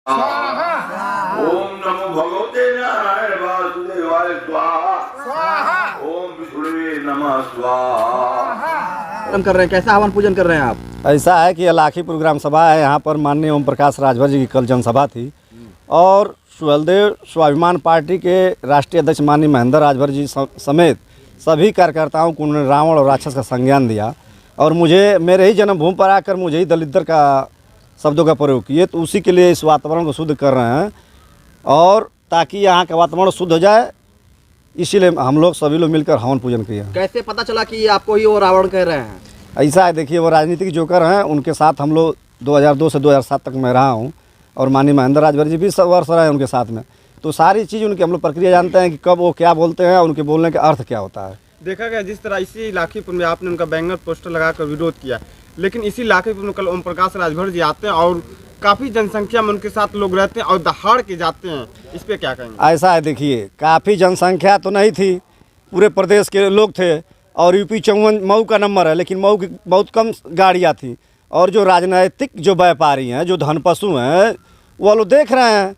ओम नमो भगवते नारायण वासुदेवाय स्वाहा। ओम विष्णुवे नमः स्वाहा। कर रहे हैं, कैसा हवन पूजन कर रहे हैं आप? ऐसा है कि लाखीपुर ग्राम सभा है, यहाँ पर माननीय ओम प्रकाश राजभर जी की कल जनसभा थी और सुहलदेव स्वाभिमान पार्टी के राष्ट्रीय अध्यक्ष माननीय महेंद्र राजभर जी समेत सभी कार्यकर्ताओं को उन्होंने रावण और राक्षस का संज्ञान दिया और मुझे मेरे ही जन्मभूमि पर आकर मुझे ही दलितर का शब्दों का प्रयोग किए, तो उसी के लिए इस वातावरण को शुद्ध कर रहे हैं और ताकि यहाँ का वातावरण शुद्ध हो जाए, इसीलिए हम लोग सभी लोग मिलकर हवन पूजन किए। कैसे पता चला कि आपको ही वो रावण कह रहे हैं? ऐसा है, देखिए वो राजनीतिक जोकर हैं, उनके साथ हम लोग 2002 से 2007 तक मैं रहा हूँ और माननीय महेंद्र राजभर जी भी 20 वर्ष रहे उनके साथ में, तो सारी चीज़ उनकी हम लोग प्रक्रिया जानते हैं कि कब वो क्या बोलते हैं और उनके बोलने का अर्थ क्या होता है। देखा गया जिस तरह इसी लाखीपुर में आपने उनका बैनर पोस्टर लगाकर विरोध किया, लेकिन इसी लाखीपुर में कल ओम प्रकाश राजभर जी आते हैं और काफ़ी जनसंख्या में उनके साथ लोग रहते हैं और दहाड़ के जाते हैं, इस पर क्या कहेंगे? ऐसा है, देखिए काफ़ी जनसंख्या तो नहीं थी, पूरे प्रदेश के लोग थे और यूपी 54 मऊ का नंबर है, लेकिन मऊ की बहुत कम गाड़ियाँ थी और जो राजनीतिक जो व्यापारी हैं, जो धनपशु हैं, वो लोग देख रहे हैं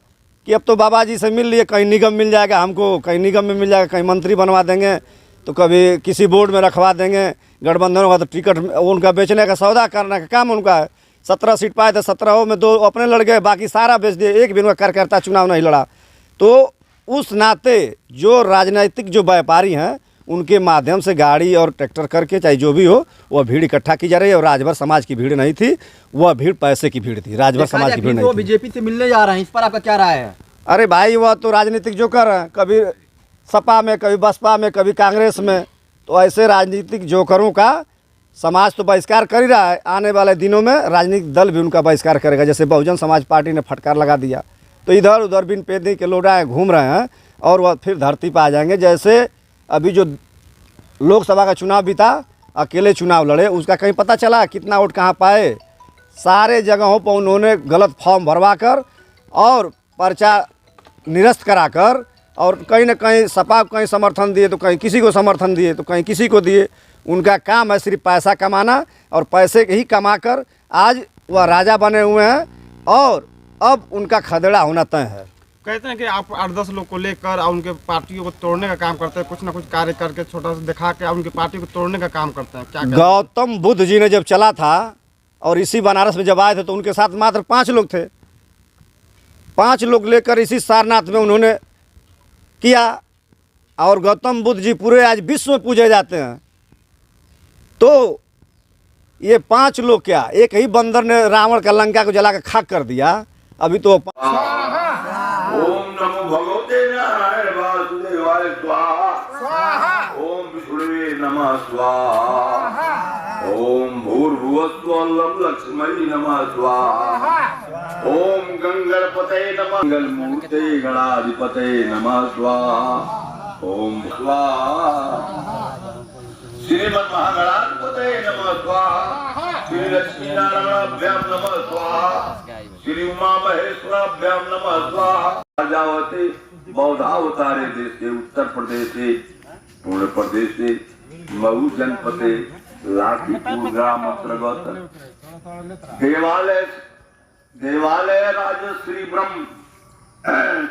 कि अब तो बाबा जी से मिल लिए, कहीं निगम मिल जाएगा हमको, कहीं निगम में मिल जाएगा, कहीं मंत्री बनवा देंगे, तो कभी किसी बोर्ड में रखवा देंगे, गठबंधन होगा तो टिकट उनका बेचने का सौदा करने का काम उनका है। 17 सीट पाए थे, 17 में 2 अपने लड़ गए, बाकी सारा बेच दिए, एक भी उनका कार्यकर्ता चुनाव नहीं लड़ा। तो उस नाते जो राजनीतिक जो व्यापारी हैं उनके माध्यम से गाड़ी और ट्रैक्टर करके चाहे जो भी हो वह भीड़ इकट्ठा की जा रही है और राजभर समाज की भीड़ नहीं थी, वह भीड़ पैसे की भीड़ थी, राजभर समाज की भीड़ नहीं थी। बीजेपी से मिलने जा रहे हैं, इस पर आपका क्या राय है? अरे भाई वह तो राजनीतिक जोकर है, कभी सपा में, कभी बसपा में, कभी कांग्रेस में, तो ऐसे राजनीतिक जोकरों का समाज तो बहिष्कार कर ही रहा है। आने वाले दिनों में राजनीतिक दल भी उनका बहिष्कार करेगा, जैसे बहुजन समाज पार्टी ने फटकार लगा दिया, तो इधर उधर बिन पेदनी के लोड़ा घूम रहे हैं और वह फिर धरती पर आ जाएंगे। जैसे अभी जो लोकसभा का चुनाव भी था, अकेले चुनाव लड़े, उसका कहीं पता चला कितना वोट कहाँ पाए? सारे जगहों पर उन्होंने गलत फॉर्म भरवा कर और पर्चा निरस्त कराकर और कहीं न कहीं सपा को कहीं समर्थन दिए तो कहीं किसी को समर्थन दिए तो कहीं किसी को दिए। उनका काम है सिर्फ पैसा कमाना और पैसे ही कमाकर आज वह राजा बने हुए हैं और अब उनका खदेड़ा होना तय है। कहते हैं कि आप 8-10 लोग को लेकर और उनके पार्टियों को तोड़ने का काम करते हैं, कुछ ना कुछ कार्य करके छोटा सा दिखा के उनकी पार्टी को तोड़ने का काम करते हैं, क्या गौतम बुद्ध जी ने जब चला था और इसी बनारस में जब आए थे तो उनके साथ मात्र 5 लोग थे, 5 लोग लेकर इसी सारनाथ में उन्होंने किया और गौतम बुद्ध जी पूरे आज विश्व में पूजे जाते हैं। तो ये 5 लोग क्या, एक ही बंदर ने रावण का लंका को जला कर खाक कर दिया। अभी तो ओम नमो भगवते नारायण वासुदेवाय स्वाहा। ओम विष्णुवे नमः स्वाहा। ओम भूर्भुवस्वः लक्ष्मी नमः स्वाहा। ओम गंगणपते नमः, मंगलमूर्ते गणाधिपते नमः स्वाहा। ओम स्वाहा। श्रीमन् महागणाधिपते नमः स्वाहा। श्री लक्ष्मी नारायणाभ्याम नमः स्वाहा। श्री उमा महेश्वराभ्याम नमः स्वाहा। प्रजावते बौद्धावतारे देश से, उत्तर प्रदेश से, पूर्ण प्रदेश से, मऊ जनपदे लाखीपुर ग्राम अंतर्गत देवालय राजश्री ब्रह्म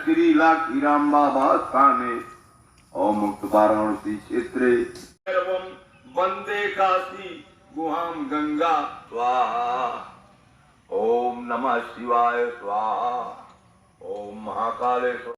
श्री लाखी राम बाबा स्थाने ओम मुक्त वाराणसी क्षेत्रे वंदे काशी गुहाम गंगा स्वाहा। ओम नमः शिवाय स्वाहा। ओम महाकाले स्वाहा।